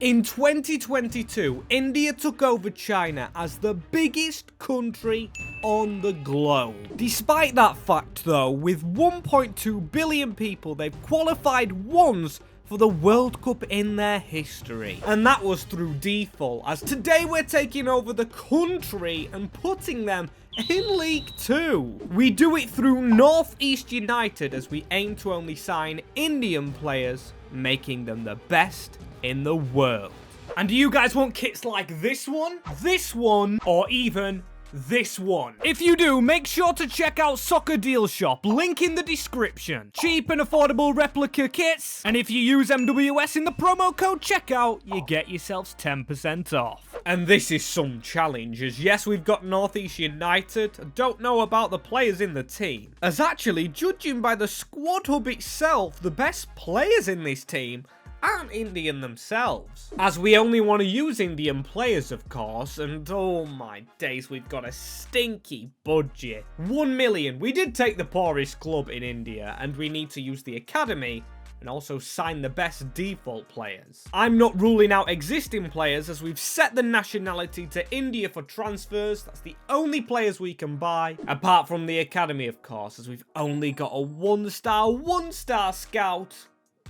In 2022, India took over China as the biggest country on the globe. Despite that fact though, with 1.2 billion people, they've qualified once for the World Cup in their history. And that was through default, as today we're taking over the country and putting them in League 2. We do it through Northeast United as we aim to only sign Indian players, making them the best in the world. And do you guys want kits like this one, or even this one? If you do, make sure to check out Soccer Deal Shop, link in the description. Cheap and affordable replica kits, and if you use MWS in the promo code checkout, you get yourselves 10% off. And this is some challenges. Yes, we've got Northeast United. I don't know about the players in the team, as actually, judging by the squad hub itself, the best players in this team aren't Indian themselves, as we only want to use Indian players, of course, and oh my days, we've got a stinky budget. 1 million. We did take the poorest club in India, and we need to use the academy and also sign the best default players. I'm not ruling out existing players, as we've set the nationality to India for transfers. That's the only players we can buy, apart from the academy, of course, as we've only got a one-star scout.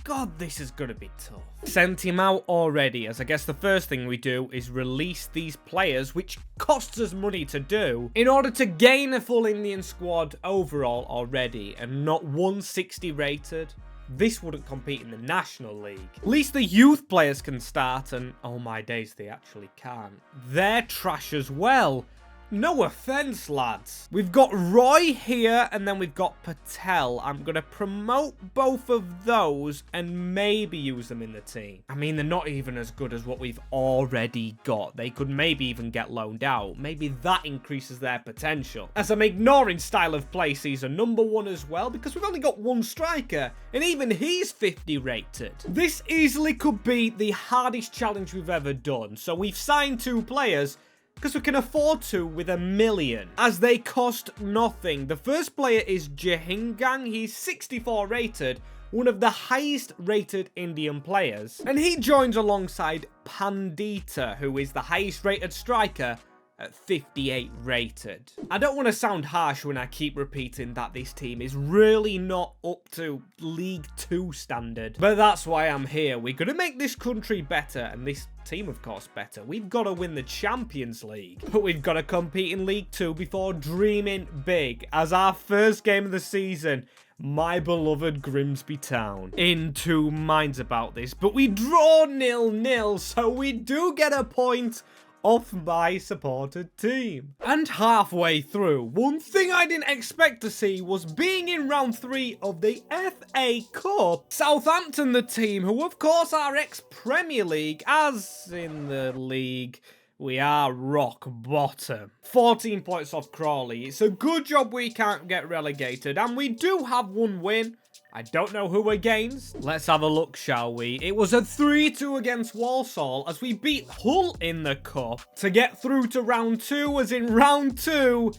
God, this is gonna be tough. Sent him out already, as I guess the first thing we do is release these players, which costs us money to do, in order to gain a full Indian squad overall already, and not 160 rated. This wouldn't compete in the National League. At least the youth players can start, and oh my days, they actually can't. They're trash as well. No offense, lads. We've got Roy here, and then we've got Patel. I'm going to promote both of those and maybe use them in the team. I mean, they're not even as good as what we've already got. They could maybe even get loaned out. Maybe that increases their potential. As I'm ignoring style of play season number 1 as well, because we've only got one striker, and even he's 50 rated. This easily could be the hardest challenge we've ever done. So we've signed 2 players, because we can afford to with 1 million, as they cost nothing. The first player is Jahingang. He's 64 rated, one of the highest rated Indian players. And he joins alongside Pandita, who is the highest rated striker at 58 rated. I don't want to sound harsh when I keep repeating that this team is really not up to League 2 standard, but that's why I'm here. We're going to make this country better, and this team, of course, better. We've got to win the Champions League, but we've got to compete in League 2 before dreaming big, as our first game of the season, my beloved Grimsby town. In 2 minds about this, but we draw 0-0, so we do get a point off my supported team. And halfway through, one thing I didn't expect to see was being in round 3 of the FA Cup, Southampton, the team who of course are ex-Premier League, as in the league we are rock bottom. 14 points off Crawley. It's a good job we can't get relegated, and we do have 1 win. I don't know who against. Let's have a look, shall we? It was a 3-2 against Walsall, as we beat Hull in the cup to get through to round 2, as in round 2,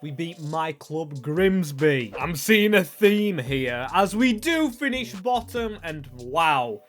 we beat my club Grimsby. I'm seeing a theme here, as we do finish bottom, and wow,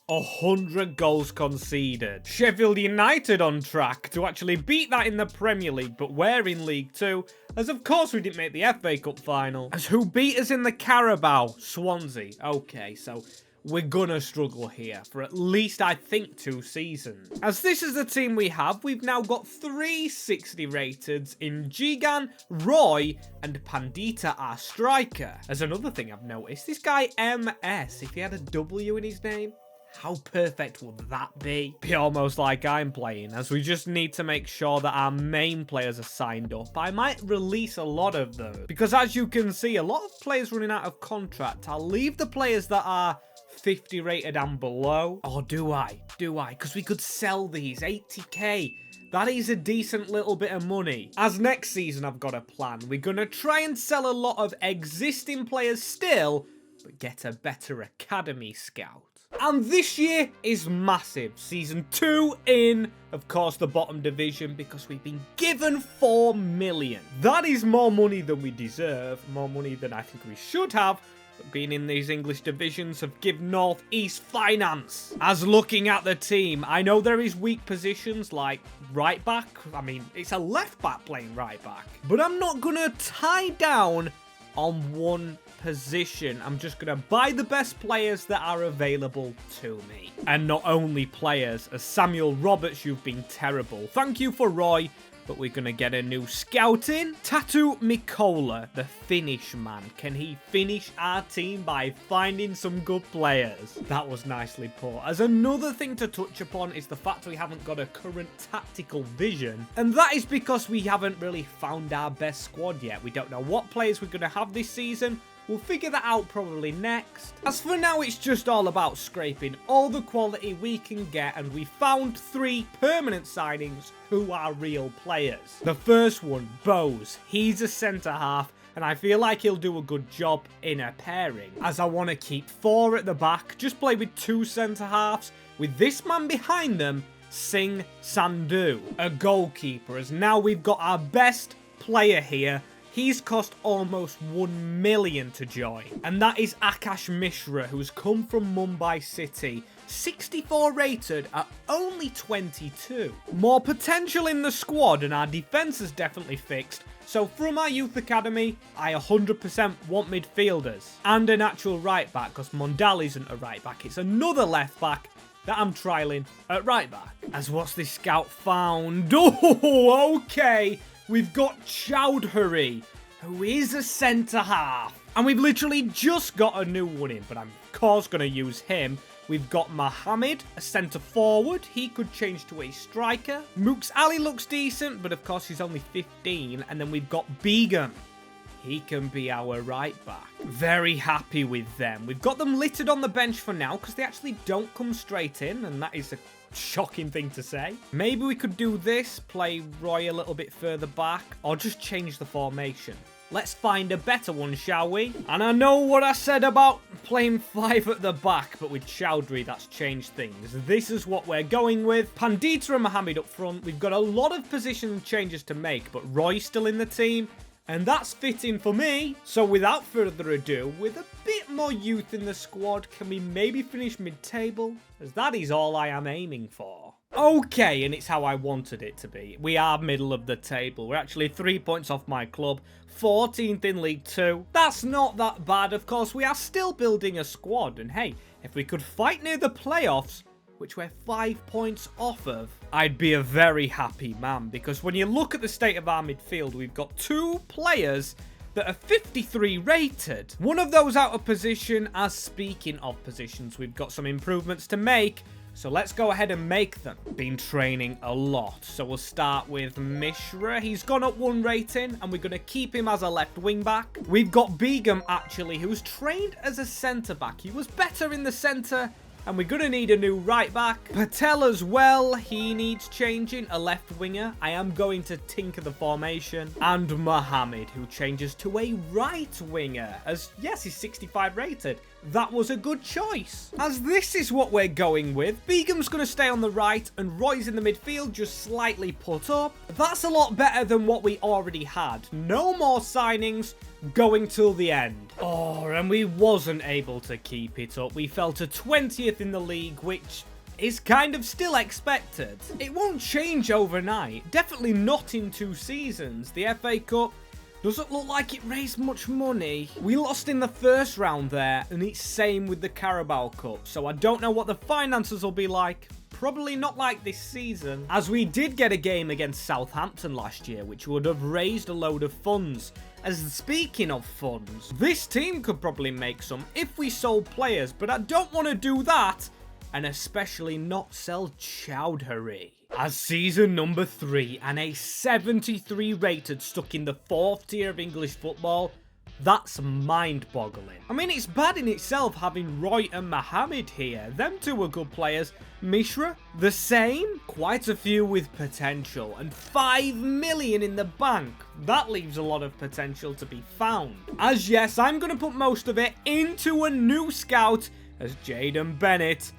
100 goals conceded. Sheffield United on track to actually beat that in the Premier League, but we're in League 2, as of course we didn't make the FA Cup final. As who beat us in the Carabao? Swansea. Okay, so we're gonna struggle here for at least, I think, 2 seasons. As this is the team we have, we've now got 3 60 rateds in Jigan, Roy, and Pandita, our striker. As another thing I've noticed, this guy MS, if he had a W in his name, how perfect would that be? Be almost like I'm playing, as we just need to make sure that our main players are signed up. I might release a lot of them, because as you can see, a lot of players running out of contract. I'll leave the players that are 50 rated and below. Or do I? Because we could sell these, 80k. That is a decent little bit of money. As next season I've got a plan. We're going to try and sell a lot of existing players still, but get a better academy scout. And this year is massive. Season 2 in, of course, the bottom division, because we've been given 4 million. That is more money than we deserve, more money than I think we should have, but being in these English divisions have given North East finance. As looking at the team, I know there is weak positions like right back. I mean, it's a left back playing right back. But I'm not going to tie down on one position. I'm just going to buy the best players that are available to me. And not only players, as Samuel Roberts, you've been terrible. Thank you for Roy, but we're going to get a new scout in. Tatu Mikola, the Finnish man. Can he finish our team by finding some good players? That was nicely put. As another thing to touch upon is the fact we haven't got a current tactical vision. And that is because we haven't really found our best squad yet. We don't know what players we're going to have this season. We'll figure that out probably next. As for now, it's just all about scraping all the quality we can get, and we found 3 permanent signings who are real players. The first one, Bose. He's a centre-half, and I feel like he'll do a good job in a pairing, as I want to keep 4 at the back, just play with 2 centre-halves, with this man behind them, Singh Sandhu, a goalkeeper, as now we've got our best player here. He's cost almost 1 million to join. And that is Akash Mishra, who's come from Mumbai City. 64 rated at only 22. More potential in the squad, and our defence is definitely fixed. So from our youth academy, I 100% want midfielders. And an actual right back, because Mondal isn't a right back. It's another left back that I'm trialling at right back. As what's this scout found? Oh, okay. We've got Chowdhury, who is a centre-half. And we've literally just got a new one in, but I'm of course going to use him. We've got Mohammed, a centre-forward. He could change to a striker. Mooks Ali looks decent, but of course he's only 15. And then we've got Begum. He can be our right back. Very happy with them. We've got them littered on the bench for now, because they actually don't come straight in, and that is a shocking thing to say. Maybe we could do this, play Roy a little bit further back, or just change the formation. Let's find a better one, shall we? And I know what I said about playing 5 at the back, but with Chowdhury, that's changed things. This is what we're going with. Pandita and Mohammed up front. We've got a lot of position changes to make, but Roy's still in the team. And that's fitting for me. So without further ado, with a bit more youth in the squad, can we maybe finish mid-table? As that is all I am aiming for. Okay, and it's how I wanted it to be. We are middle of the table. We're actually 3 points off my club. 14th in League 2. That's not that bad. Of course, we are still building a squad. And hey, if we could fight near the playoffs, which we're 5 points off of, I'd be a very happy man. Because when you look at the state of our midfield, we've got 2 players that are 53 rated. One of those out of position. As speaking of positions, we've got some improvements to make. So let's go ahead and make them. Been training a lot. So we'll start with Mishra. He's gone up 1 rating, and we're going to keep him as a left wing back. We've got Begum, actually, who's trained as a centre back. He was better in the centre, and we're going to need a new right back. Patel as well. He needs changing. A left winger. I am going to tinker the formation. And Mohammed, who changes to a right winger. As, yes, he's 65 rated. That was a good choice. As this is what we're going with. Begum's going to stay on the right, and Roy's in the midfield, just slightly put up. That's a lot better than what we already had. No more signings. Going till the end. Oh, and we wasn't able to keep it up. We fell to 20th in the league, which is kind of still expected. It won't change overnight. Definitely not in 2 seasons. The FA Cup doesn't look like it raised much money. We lost in the first round there, and it's same with the Carabao Cup. So I don't know what the finances will be like. Probably not like this season, as we did get a game against Southampton last year, which would have raised a load of funds. As speaking of funds, this team could probably make some if we sold players, but I don't want to do that, and especially not sell Chowdhury. As season number 3 and a 73 rated stuck in the 4th tier of English football, that's mind-boggling. I mean, it's bad in itself having Roy and Mohammed here. Them 2 are good players. Mishra, the same. Quite a few with potential. And 5 million in the bank. That leaves a lot of potential to be found. As yes, I'm going to put most of it into a new scout as Jaden Bennett.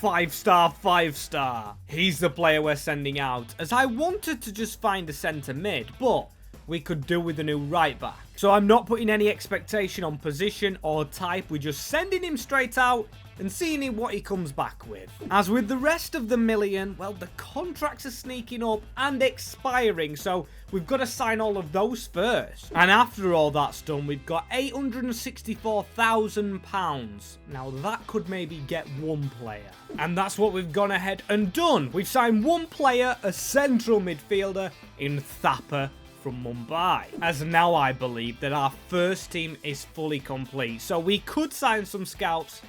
5-star, 5-star. He's the player we're sending out. As I wanted to just find a centre mid, but we could do with a new right back. So I'm not putting any expectation on position or type. We're just sending him straight out and seeing what he comes back with. As with the rest of the million, well, the contracts are sneaking up and expiring, so we've got to sign all of those first. And after all that's done, we've got £864,000. Now that could maybe get one player. And that's what we've gone ahead and done. We've signed one player, a central midfielder in Thapar from Mumbai. As now I believe that our first team is fully complete, so we could sign some scouts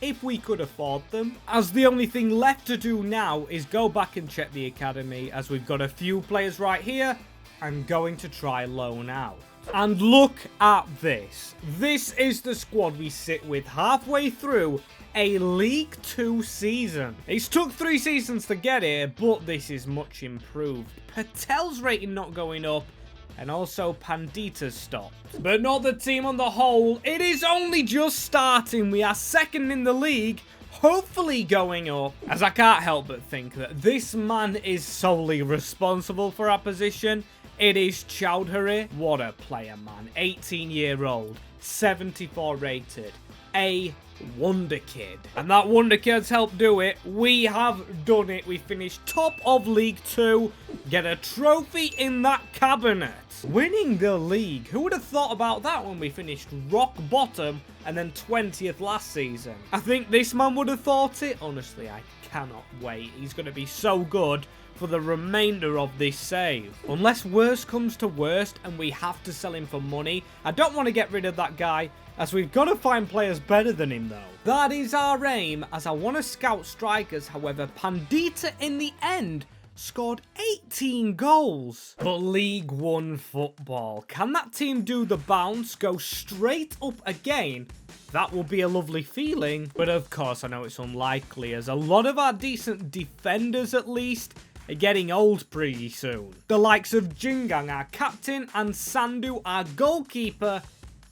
if we could afford them. As the only thing left to do now is go back and check the academy, as we've got a few players right here I'm going to try loan out. And look at this. This is the squad we sit with halfway through a League 2 season. It's took 3 seasons to get here, but this is much improved. Patel's rating not going up, and also Pandita's stopped. But not the team on the whole. It is only just starting. We are second in the league, hopefully going up, as I can't help but think that this man is solely responsible for our position. It is Chowdhury. What a player, man. 18-year-old, 74 rated, a wonder kid. And that wonder kid's helped do it. We have done it. We finished top of League 2, get a trophy in that cabinet. Winning the league. Who would have thought about that when we finished rock bottom and then 20th last season? I think this man would have thought it. Honestly, I cannot wait. He's going to be so good for the remainder of this save. Unless worst comes to worst and we have to sell him for money. I don't want to get rid of that guy, as we've got to find players better than him though. That is our aim, as I want to scout strikers. However, Pandita in the end scored 18 goals. But League 1 football, can that team do the bounce, go straight up again? That will be a lovely feeling. But of course I know it's unlikely, as a lot of our decent defenders at least are getting old pretty soon. The likes of Jingang, our captain, and Sandu, our goalkeeper,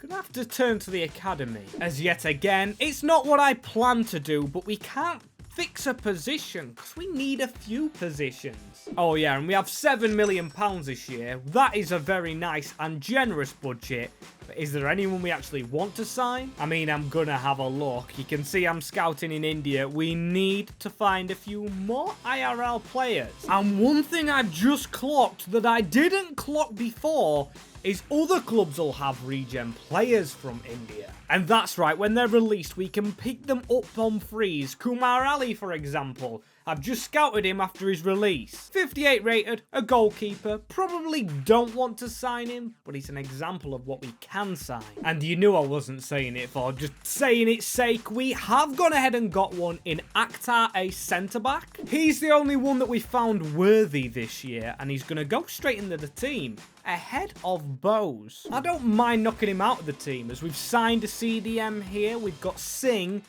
gonna have to turn to the academy. As yet again, it's not what I plan to do, but we can't fix a position because we need a few positions. Oh yeah, and we have £7 million this year. That is a very nice and generous budget. But is there anyone we actually want to sign? I mean, I'm gonna have a look. You can see I'm scouting in India. We need to find a few more IRL players. And one thing I've just clocked that I didn't clock before is other clubs will have regen players from India. And that's right, when they're released, we can pick them up on frees. Kumar Ali, for example. I've just scouted him after his release. 58 rated, a goalkeeper. Probably don't want to sign him, but he's an example of what we can sign. And you knew I wasn't saying it for just saying its sake. We have gone ahead and got one in Akhtar, a centre-back. He's the only one that we found worthy this year, and he's going to go straight into the team, ahead of Bose. I don't mind knocking him out of the team, as we've signed a CDM here. We've got Singh,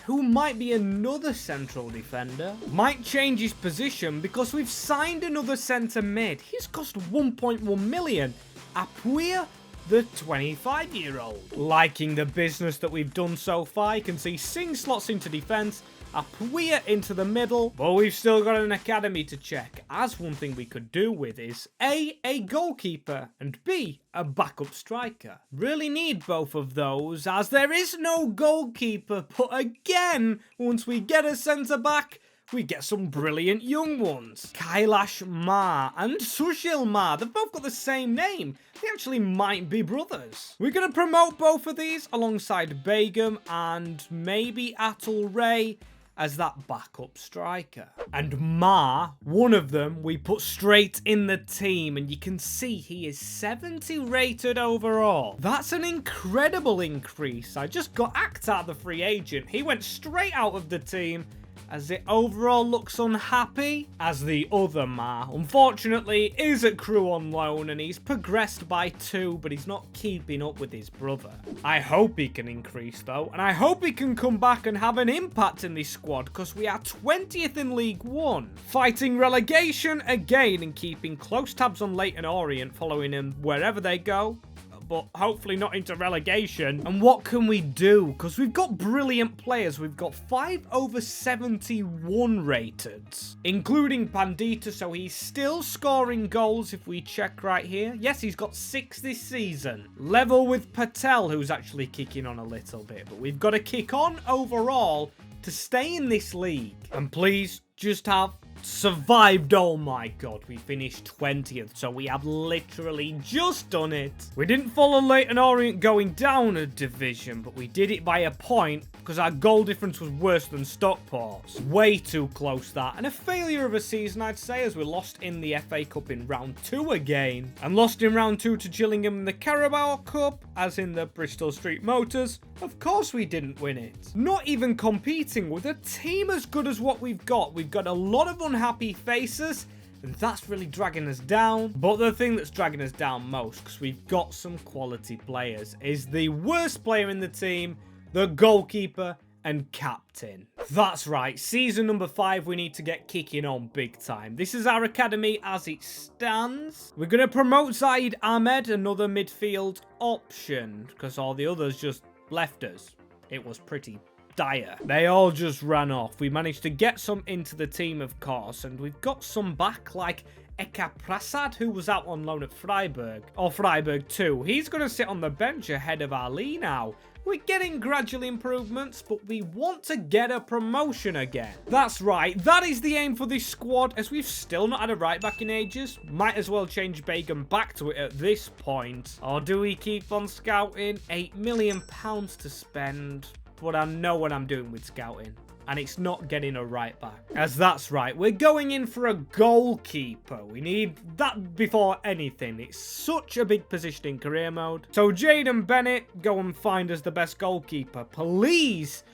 who might be another central defender. Might change his position because we've signed another centre mid. He's cost 1.1 million. Apuia, the 25-year-old. Liking the business that we've done so far. You can see Singh slots into defence, Apuia into the middle, but we've still got an academy to check, as one thing we could do with is A, a goalkeeper, and B, a backup striker. Really need both of those, as there is no goalkeeper, but again, once we get a centre-back, we get some brilliant young ones. Kailash Ma and Sushil Ma, they've both got the same name. They actually might be brothers. We're going to promote both of these alongside Begum and maybe Atul Ray as that backup striker. And Ma, one of them, we put straight in the team, and you can see he is 70 rated overall. That's an incredible increase. I just got Akhtar, the free agent. He went straight out of the team, as it overall looks unhappy as the other Ma. Unfortunately, is at Crew on loan, and he's progressed by 2, but he's not keeping up with his brother. I hope he can increase though, and I hope he can come back and have an impact in this squad, because we are 20th in League 1. Fighting relegation again and keeping close tabs on Leyton Orient, following him wherever they go. up, but hopefully not into relegation. And what can we do? Because we've got brilliant players. We've got 5 over 71 rated, including Pandita, so he's still scoring goals if we check right here. Yes, he's got 6 this season. Level with Patel, who's actually kicking on a little bit, but we've got to kick on overall to stay in this league. And please just have survived. Oh my god, we finished 20th, so we have literally just done it. We didn't follow Leyton Orient going down a division, but we did it by a point because our goal difference was worse than Stockport's. Way too close, that. And a failure of a season, I'd say, as we lost in the FA Cup in round 2 again, and lost in round 2 to Gillingham in the Carabao Cup, as in the Bristol Street Motors. Of course we didn't win it. Not even competing with a team as good as what we've got. We've got a lot of unhappy faces, and that's really dragging us down. But the thing that's dragging us down most, because we've got some quality players, is the worst player in the team, the goalkeeper and captain. That's right, season number 5, we need to get kicking on big time. This is our academy as it stands. We're going to promote Zaid Ahmed, another midfield option, because all the others just left us. It was pretty dire. They all just ran off. We managed to get some into the team, of course, and we've got some back, like Eka Prasad, who was out on loan at Freiburg, or Freiburg 2. He's going to sit on the bench ahead of Ali now. We're getting gradual improvements, but we want to get a promotion again. That's right, that is the aim for this squad, as we've still not had a right back in ages. Might as well change Begum back to it at this point. Or do we keep on scouting? £8 million to spend, but I know what I'm doing with scouting. And it's not getting a right back. As that's right, we're going in for a goalkeeper. We need that before anything. It's such a big position in career mode. So Jaden Bennett, go and find us the best goalkeeper, please.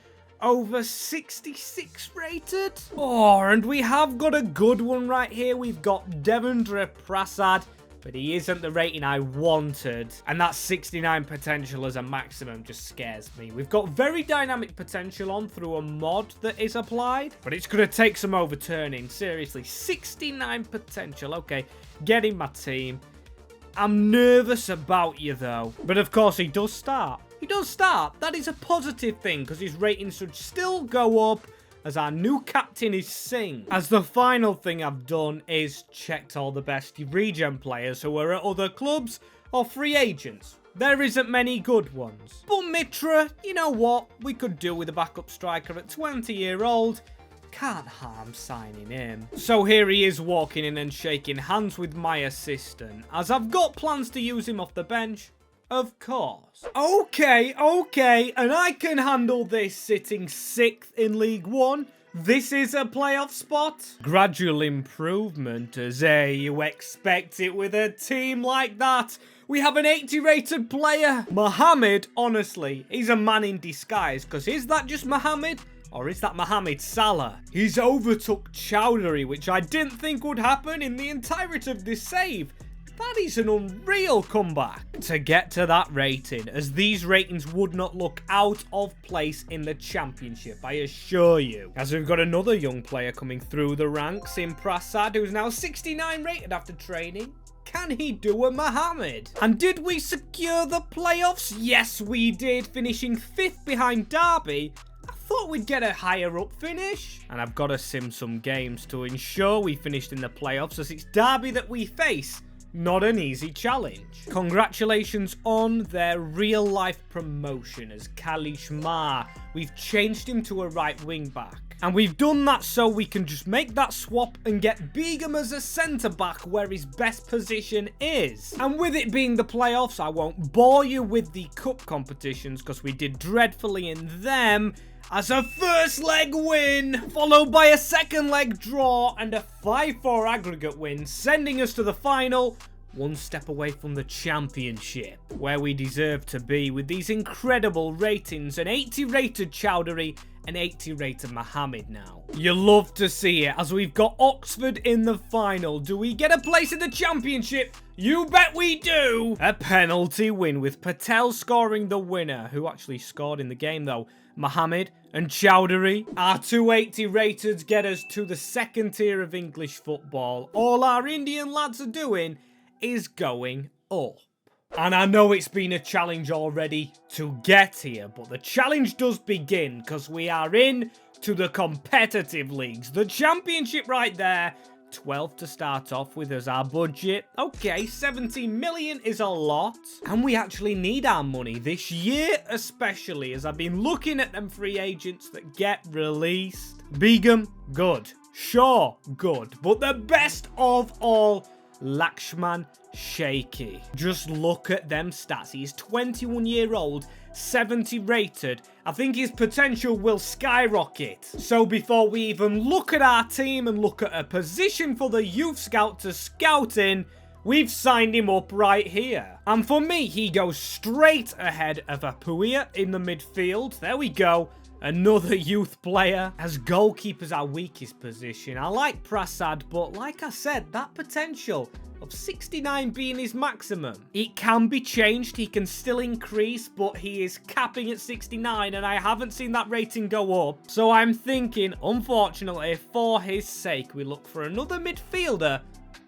Over 66 rated. Oh, and we have got a good one right here. We've got Devendra Prasad, but he isn't the rating I wanted. And that 69 potential as a maximum just scares me. We've got very dynamic potential on through a mod that is applied, but it's going to take some overturning. Seriously, 69 potential. Okay, get in my team. I'm nervous about you, though. But of course, he does start. He does start. That is a positive thing, because his rating should still go up as our new captain is Singh. As the final thing I've done is checked all the best regen players who are at other clubs or free agents. There isn't many good ones. But Mitra, you know what? We could do with a backup striker at 20-year-old. Can't harm signing him. So here he is walking in and shaking hands with my assistant, as I've got plans to use him off the bench. Of course. Okay, and I can handle this sitting 6th in League 1. This is a playoff spot. Gradual improvement, as you expect it with a team like that. We have an 80 rated player. Mohammed, honestly, he's a man in disguise, because is that just Mohammed? Or is that Mohamed Salah? He's overtook Chowdhury, which I didn't think would happen in the entirety of this save. That is an unreal comeback to get to that rating, as these ratings would not look out of place in the championship, I assure you. As we've got another young player coming through the ranks in Prasad, who's now 69 rated after training. Can he do a Mohammed? And did we secure the playoffs? Yes, we did, finishing 5th behind Derby. I thought we'd get a higher up finish. And I've got to sim some games to ensure we finished in the playoffs, as it's Derby that we face. Not an easy challenge. Congratulations on their real life promotion as Kalish Ma. We've changed him to a right wing back. And we've done that so we can just make that swap and get Begum as a centre back where his best position is. And with it being the playoffs, I won't bore you with the cup competitions because we did dreadfully in them. As a first leg win, followed by a second leg draw and a 5-4 aggregate win, sending us to the final, one step away from the championship, where we deserve to be with these incredible ratings, an 80 rated Chowdhury, an 80 rated Mohammed now. You love to see it, as we've got Oxford in the final. Do we get a place in the championship? You bet we do! A penalty win with Patel scoring the winner, who actually scored in the game though. Mohammed and Chowdhury. Our 280 rated get us to the second tier of English football. All our Indian lads are doing is going up. And I know it's been a challenge already to get here, but the challenge does begin because we are in to the competitive leagues. The championship right there. 12 to start off with as our budget. Okay, 17 million is a lot. And we actually need our money this year, especially as I've been looking at them free agents that get released. Begum, good. Shaw, good. But the best of all, Lakshman Shaky. Just look at them stats. He's 21-year-old, 70 rated. I think his potential will skyrocket. So before we even look at our team and look at a position for the youth scout to scout in, we've signed him up right here. And for me, he goes straight ahead of Apuia in the midfield. There we go. Another youth player. As goalkeeper's our weakest position. I like Prasad, but like I said, that potential of 69 being his maximum. It can be changed, he can still increase, but he is capping at 69 and I haven't seen that rating go up. So I'm thinking, unfortunately, for his sake, we look for another midfielder.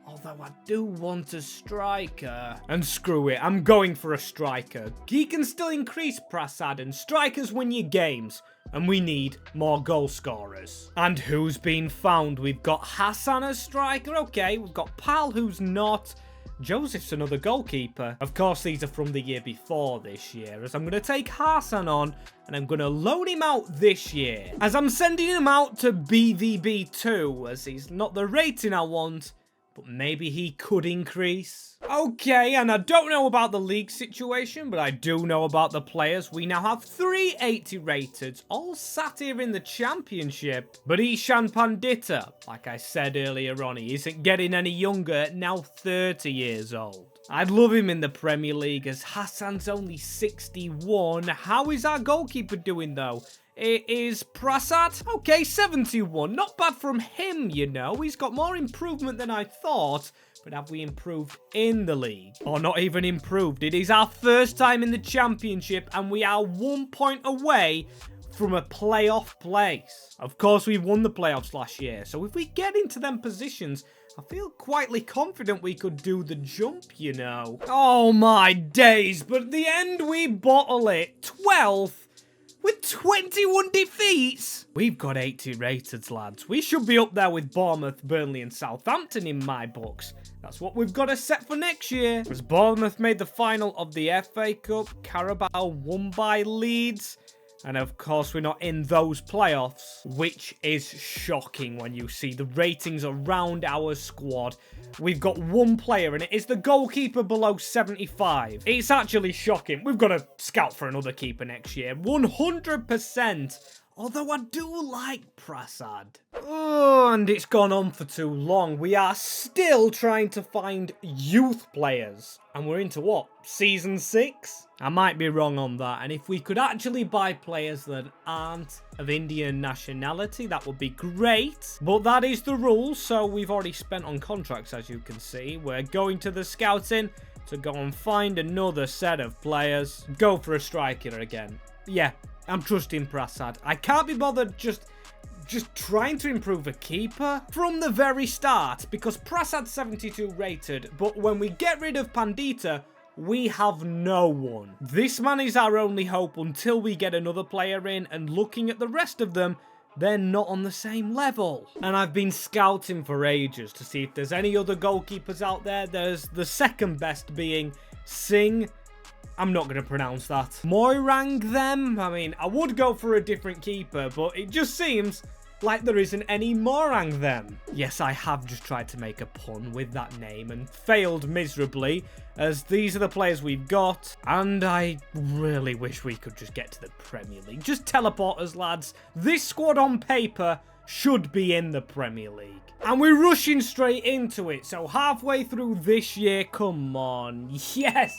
Although I do want a striker. And screw it, I'm going for a striker. He can still increase Prasad and strikers win your games. And we need more goal scorers. And who's been found? We've got Hassan as striker. Okay, we've got Pal who's not. Joseph's another goalkeeper. Of course, these are from the year before this year. As I'm going to take Hassan on and I'm going to loan him out this year. As I'm sending him out to BVB2 as he's not the rating I want. But maybe he could increase. Okay, and I don't know about the league situation, but I do know about the players. We now have 3 80 rated, all sat here in the championship. But Ishan Pandita, like I said earlier on, he isn't getting any younger, now 30 years old. I'd love him in the Premier League as Hassan's only 61. How is our goalkeeper doing though? It is Prasad. Okay, 71. Not bad from him, you know. He's got more improvement than I thought. But have we improved in the league? Or not even improved. It is our first time in the championship and we are 1 point away from a playoff place. Of course, we won the playoffs last year. So if we get into them positions, I feel quietly confident we could do the jump, you know. Oh my days. But at the end, we bottle it. 12th. With 21 defeats? We've got 80 rated, lads. We should be up there with Bournemouth, Burnley and Southampton in my books. That's what we've got to set for next year. As Bournemouth made the final of the FA Cup, Carabao won by Leeds. And of course, we're not in those playoffs, which is shocking when you see the ratings around our squad. We've got one player, and it is the goalkeeper below 75. It's actually shocking. We've got to scout for another keeper next year. 100%. Although I do like Prasad. Oh, and it's gone on for too long. We are still trying to find youth players. And we're into what? Season 6? I might be wrong on that. And if we could actually buy players that aren't of Indian nationality, that would be great. But that is the rule. So we've already spent on contracts, as you can see. We're going to the scouting to go and find another set of players. Go for a striker again. Yeah. I'm trusting Prasad. I can't be bothered just trying to improve a keeper from the very start because Prasad's 72 rated, but when we get rid of Pandita, we have no one. This man is our only hope until we get another player in, and looking at the rest of them, they're not on the same level. And I've been scouting for ages to see if there's any other goalkeepers out there. There's the second best being Singh. I'm not going to pronounce that. Moirang them? I mean, I would go for a different keeper, but it just seems like there isn't any Morang them. Yes, I have just tried to make a pun with that name and failed miserably, as these are the players we've got, and I really wish we could just get to the Premier League. Just teleport us, lads. This squad on paper should be in the Premier League. And we're rushing straight into it, so halfway through this year, come on. Yes!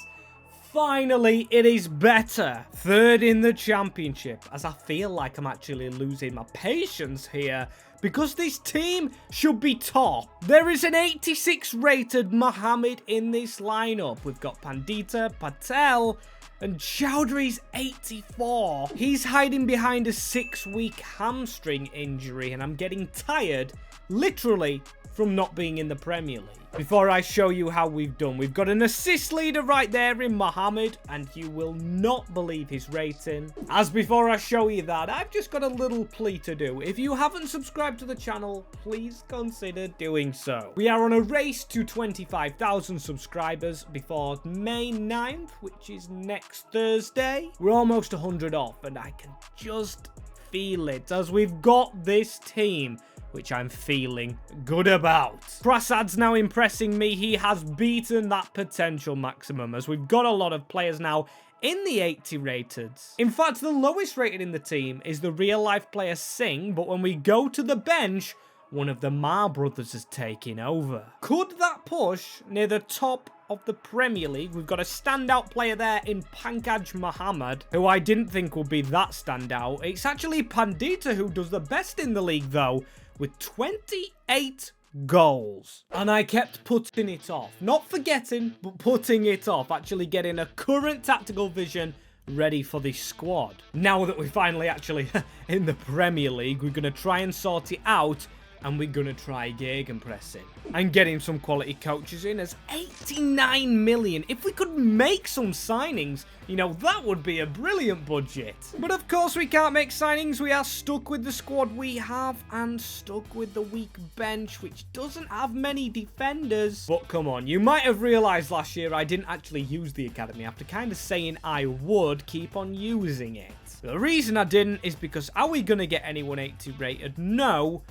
Finally, it is better. Third in the championship, as I feel like I'm actually losing my patience here because this team should be top. There is an 86 rated Mohammed in this lineup. We've got Pandita, Patel, And Chowdhury's 84. He's hiding behind a 6-week hamstring injury, and I'm getting tired, literally, from not being in the Premier League. Before I show you how we've done, we've got an assist leader right there in Mohammed, and you will not believe his rating. As before I show you that, I've just got a little plea to do. If you haven't subscribed to the channel, please consider doing so. We are on a race to 25,000 subscribers before May 9th, which is next Thursday. We're almost 100 off, and I can just feel it as we've got this team, which I'm feeling good about. Prasad's now impressing me. He has beaten that potential maximum, as we've got a lot of players now in the 80 rated. In fact, the lowest rated in the team is the real-life player Singh, but when we go to the bench, one of the Ma brothers has taken over. Could that push near the top of the Premier League? We've got a standout player there in Pankaj Mohammed, who I didn't think would be that standout. It's actually Pandita who does the best in the league, though, with 28 goals. And I kept putting it off. Not forgetting, but putting it off. Actually getting a current tactical vision ready for this squad. Now that we're finally actually in the Premier League, we're going to try and sort it out. And we're going to try gegenpressing and getting some quality coaches in as 89 million. If we could make some signings, you know, that would be a brilliant budget. But of course we can't make signings. We are stuck with the squad we have and stuck with the weak bench, which doesn't have many defenders. But come on, you might have realised last year I didn't actually use the academy after kind of saying I would keep on using it. The reason I didn't is because are we going to get anyone 80 rated? No.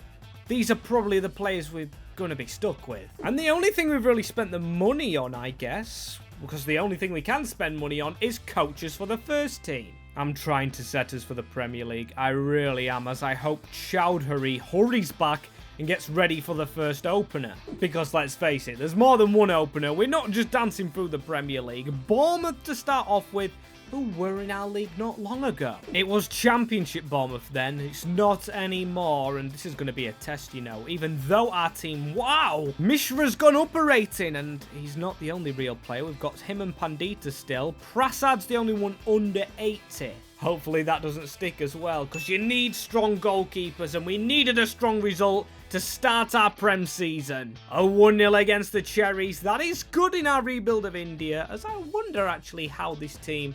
These are probably the players we're going to be stuck with. And the only thing we've really spent the money on, I guess, because the only thing we can spend money on is coaches for the first team. I'm trying to set us for the Premier League. I really am, as I hope Chowdhury hurries back and gets ready for the first opener. Because let's face it, there's more than one opener. We're not just dancing through the Premier League. Bournemouth to start off with, who were in our league not long ago. It was Championship Bournemouth then, it's not anymore, and this is going to be a test, you know, even though our team, wow, Mishra's gone up a rating, and he's not the only real player. We've got him and Pandita still. Prasad's the only one under 80. Hopefully that doesn't stick as well, because you need strong goalkeepers, and we needed a strong result to start our Prem season. A 1-0 against the Cherries. That is good in our rebuild of India, as I wonder actually how this team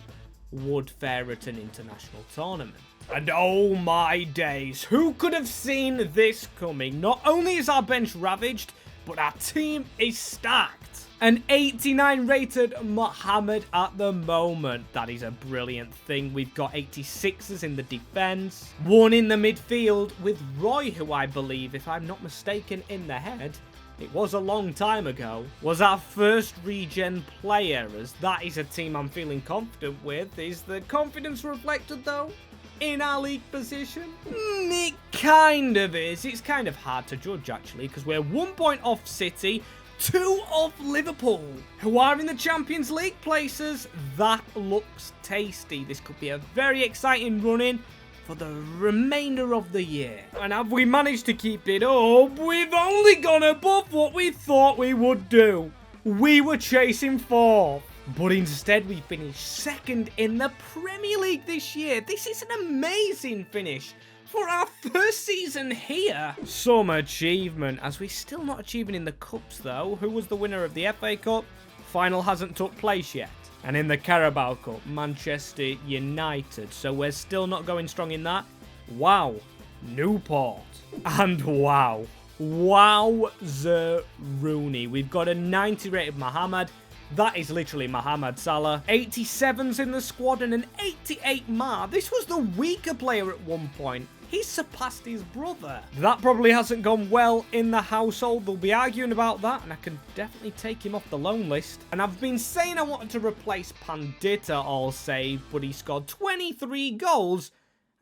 would fare at an international tournament. And oh my days, who could have seen this coming? Not only is our bench ravaged, but our team is stacked. An 89 rated Mohammed at the moment. That is a brilliant thing. We've got 86s in the defense, one in the midfield with Roy, who I believe, if I'm not mistaken, in the head. It was a long time ago, was our first regen player, as that is a team I'm feeling confident with. Is the confidence reflected, though, in our league position? It kind of is. It's kind of hard to judge, actually, because we're 1 point off City, 2 off Liverpool, who are in the Champions League places. That looks tasty. This could be a very exciting run-in for the remainder of the year. And have we managed to keep it up? We've only gone above what we thought we would do. We were chasing 4th, but instead we finished 2nd in the Premier League this year. This is an amazing finish for our first season here. Some achievement, as we're still not achieving in the Cups though. Who was the winner of the FA Cup? Final hasn't took place yet. And in the Carabao Cup, Manchester United. So we're still not going strong in that. Wow. Newport. And wow. Wowzer Rooney. We've got a 90 rated Mohammed. That is literally Mohamed Salah. 87s in the squad and an 88 Ma. This was the weaker player at one point. He surpassed his brother. That probably hasn't gone well in the household. They'll be arguing about that, and I can definitely take him off the loan list. And I've been saying I wanted to replace Pandita all save, but he scored 23 goals,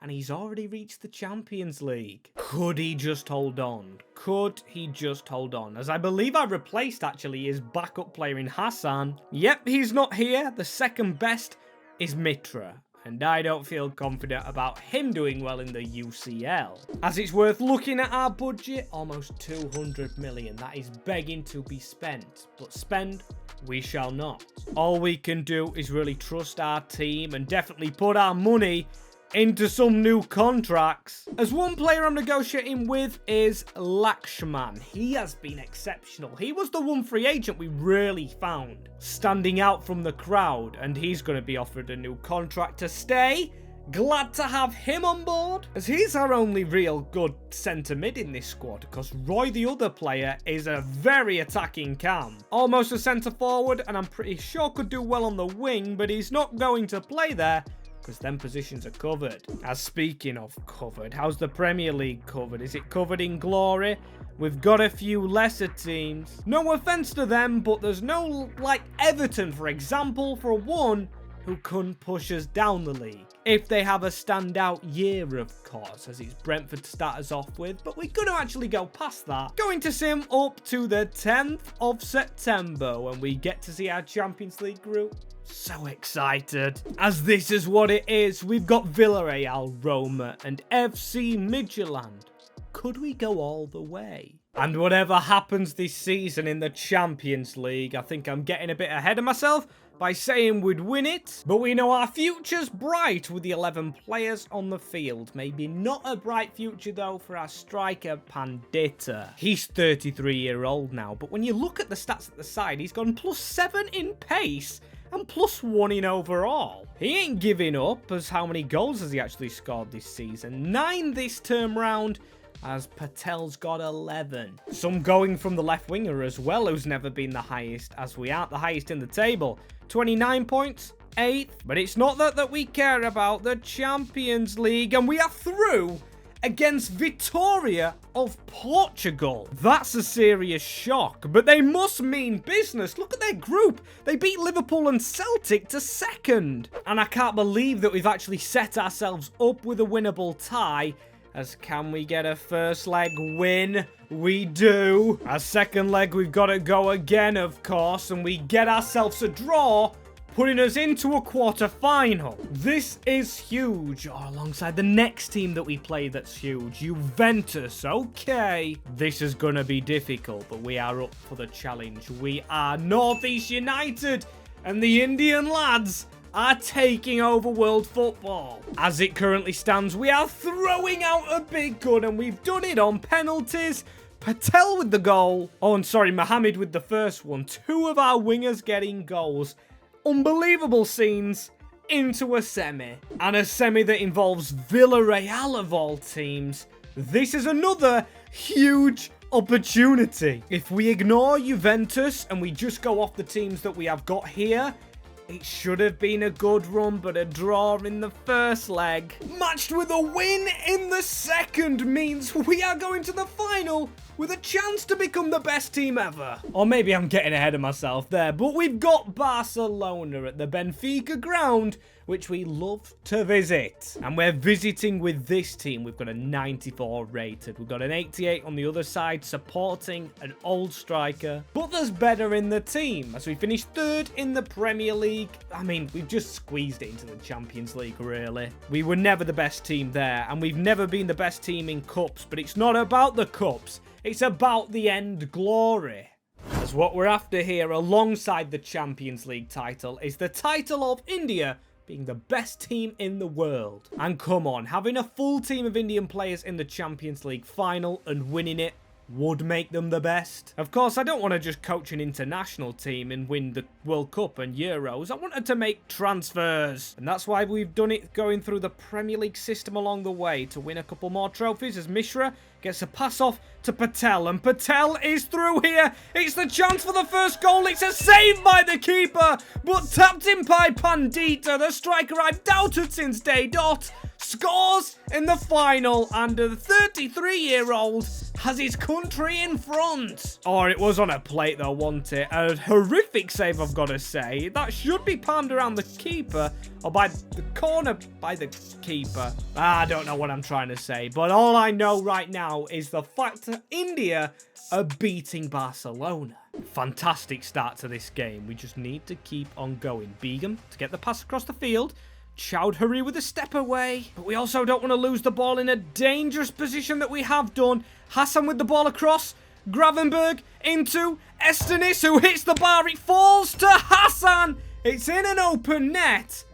and he's already reached the Champions League. Could he just hold on? Could he just hold on? As I believe I replaced, actually, his backup player in Hassan. Yep, he's not here. The second best is Mitra. and I don't feel confident about him doing well in the UCL. As it's worth looking at our budget, almost 200 million. That is begging to be spent, but spend we shall not. All we can do is really trust our team and definitely put our money into some new contracts. As one player I'm negotiating with is Lakshman. He has been exceptional. He was the one free agent we really found standing out from the crowd, and he's going to be offered a new contract to stay. Glad to have him on board, as he's our only real good centre mid in this squad, because Roy, the other player, is a very attacking cam. Almost a centre forward, and I'm pretty sure could do well on the wing, but he's not going to play there because them positions are covered. As speaking of covered, how's the Premier League covered? Is it covered in glory? We've got a few lesser teams. No offence to them, but there's no, like Everton, for example, for one, who couldn't push us down the league. If they have a standout year, of course, as it's Brentford to start us off with, but we're going to actually go past that. Going to sim up to the 10th of September when we get to see our Champions League group. So excited, as this is what it is. We've got Villarreal, Roma, and FC Midtjylland. Could we go all the way? And whatever happens this season in the Champions League, I think I'm getting a bit ahead of myself by saying we'd win it, but we know our future's bright with the 11 players on the field. Maybe not a bright future though for our striker Pandita. He's 33-year-old now, but when you look at the stats at the side, he's gone +7 in pace and +1 in overall. He ain't giving up, as how many goals has he actually scored this season? 9 this term round, as Patel's got 11. Some going from the left winger as well, who's never been the highest, as we aren't the highest in the table. 29 points, 8th. But it's not that we care about the Champions League, and we are through against Vitória of Portugal. That's a serious shock, but they must mean business. Look at their group. They beat Liverpool and Celtic to 2nd. And I can't believe that we've actually set ourselves up with a winnable tie. As can we get a first leg win? We do. Our second leg, we've got to go again, of course, and we get ourselves a draw, putting us into a quarter-final. This is huge. Oh, alongside the next team that we play that's huge, Juventus. Okay. This is going to be difficult, but we are up for the challenge. We are Northeast United, and the Indian lads are taking over world football. As it currently stands, we are throwing out a big gun, and we've done it on penalties. Patel with the goal. Oh, and sorry, Mohamed with the first one. 2 of our wingers getting goals. Unbelievable scenes into a semi. And a semi that involves Villarreal of all teams. This is another huge opportunity. If we ignore Juventus and we just go off the teams that we have got here, it should have been a good run, but a draw in the first leg, matched with a win in the second, means we are going to the final with a chance to become the best team ever. Or maybe I'm getting ahead of myself there, but we've got Barcelona at the Benfica ground, which we love to visit. And we're visiting with this team. We've got a 94 rated. We've got an 88 on the other side, supporting an old striker. But there's better in the team, as we finished 3rd in the Premier League. I mean, we've just squeezed it into the Champions League, really. We were never the best team there, and we've never been the best team in cups, but it's not about the cups. It's about the end glory. As what we're after here, alongside the Champions League title, is the title of India being the best team in the world. And come on, having a full team of Indian players in the Champions League final and winning it would make them the best. Of course, I don't want to just coach an international team and win the World Cup and Euros. I wanted to make transfers. And that's why we've done it, going through the Premier League system along the way to win a couple more trophies, as Mishra gets a pass off to Patel, and Patel is through here. It's the chance for the first goal. It's a save by the keeper, but tapped in by Pandita, the striker I've doubted since day dot. Scores in the final, and the 33-year-old has his country in front. Or it was on a plate though, wasn't it? A horrific save, I've got to say. That should be palmed around the keeper, or by the corner by the keeper. I don't know what I'm trying to say, but all I know right now is the fact that India are beating Barcelona. Fantastic start to this game. We just need to keep on going. Begum to get the pass across the field. Chowdhury with a step away. But we also don't want to lose the ball in a dangerous position that we have done. Hassan with the ball across. Gravenberg into Estenis, who hits the bar. It falls to Hassan. It's in an open net.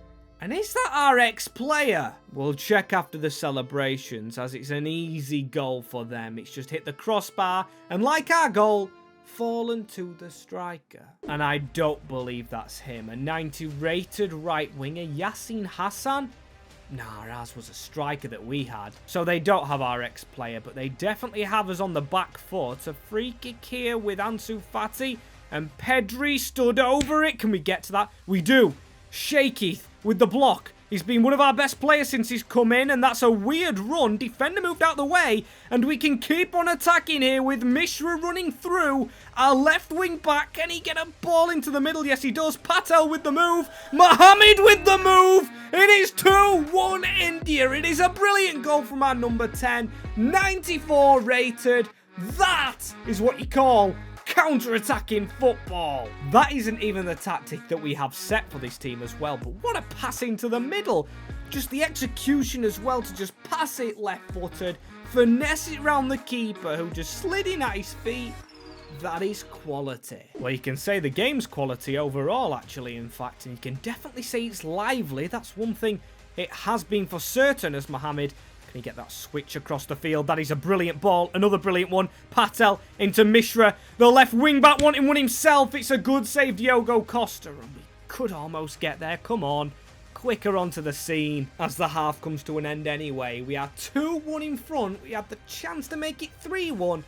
And is that our ex-player? We'll check after the celebrations, as it's an easy goal for them. It's just hit the crossbar, and like our goal, fallen to the striker. And I don't believe that's him. A 90 rated right winger, Yasin Hassan? Nah, ours was a striker that we had. So they don't have our ex-player, but they definitely have us on the back foot. A free kick here with Ansu Fati, and Pedri stood over it. Can we get to that? We do. Shaky with the block. He's been one of our best players since he's come in, and that's a weird run. Defender moved out the way, and we can keep on attacking here with Mishra running through. Our left wing back, can he get a ball into the middle? Yes, he does. Patel with the move. Mohammed with the move. It is 2-1 India. It is a brilliant goal from our number 10. 94 rated. That is what you call counter-attacking football. That isn't even the tactic that we have set for this team as well, but what a pass into the middle. Just the execution as well to just pass it left-footed, finesse it round the keeper who just slid in at his feet. That is quality. Well, you can say the game's quality overall, actually, in fact, and you can definitely say it's lively. That's one thing it has been for certain as Mohammed. Can he get that switch across the field? That is a brilliant ball. Another brilliant one. Patel into Mishra. The left wing-back wanting one himself. It's a good save, Diogo Costa. And we could almost get there. Come on. Quicker onto the scene as the half comes to an end anyway. We are 2-1 in front. We had the chance to make it 3-1.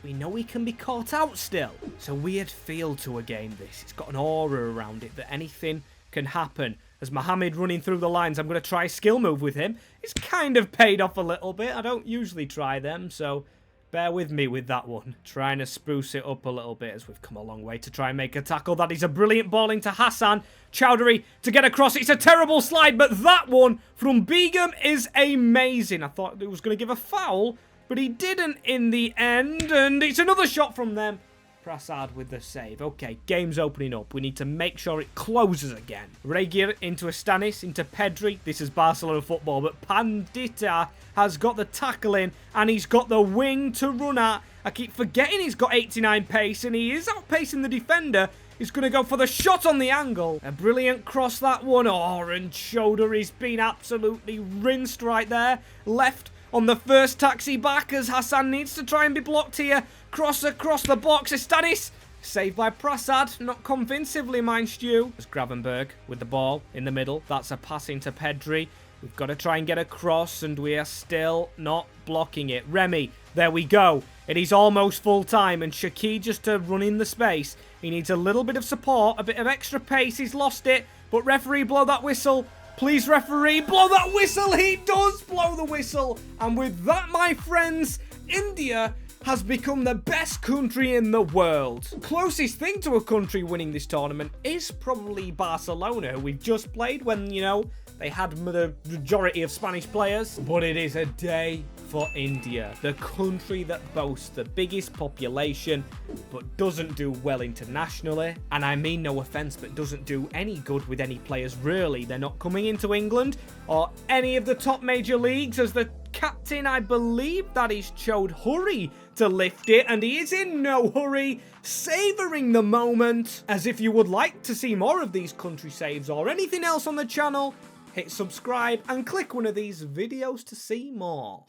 We know we can be caught out still. It's a weird feel to a game, this. It's got an aura around it that anything can happen. As Mohammed running through the lines, I'm going to try a skill move with him. It's kind of paid off a little bit. I don't usually try them, so bear with me with that one. Trying to spruce it up a little bit as we've come a long way to try and make a tackle. That is a brilliant ball into Hassan. Chowdhury to get across. It's a terrible slide, but that one from Begum is amazing. I thought it was going to give a foul, but he didn't in the end. And it's another shot from them. Prasad with the save. Okay, game's opening up. We need to make sure it closes again. Regir into Estanis, into Pedri. This is Barcelona football, but Pandita has got the tackle in, and he's got the wing to run at. I keep forgetting he's got 89 pace, and he is outpacing the defender. He's going to go for the shot on the angle. A brilliant cross, that one. Oh, and shoulder, he's been absolutely rinsed right there. Left on the first taxi back as Hassan needs to try and be blocked here. Cross across the box. Estanis saved by Prasad. Not convincingly, mind you. As Gravenberg with the ball in the middle. That's a pass into Pedri. We've got to try and get across, and we are still not blocking it. Remy, there we go. It is almost full time, and Shaki just to run in the space. He needs a little bit of support, a bit of extra pace. He's lost it, but referee, blow that whistle. Please, referee, blow that whistle. He does blow the whistle. And with that, my friends, India has become the best country in the world. Closest thing to a country winning this tournament is probably Barcelona, who we've just played when, you know, they had the majority of Spanish players. But it is a day for India, the country that boasts the biggest population but doesn't do well internationally. And I mean no offence, but doesn't do any good with any players really. They're not coming into England or any of the top major leagues. As the captain, I believe that is Chowdhury to lift it, and he is in no hurry, savouring the moment. As if you would like to see more of these country saves or anything else on the channel, hit subscribe and click one of these videos to see more.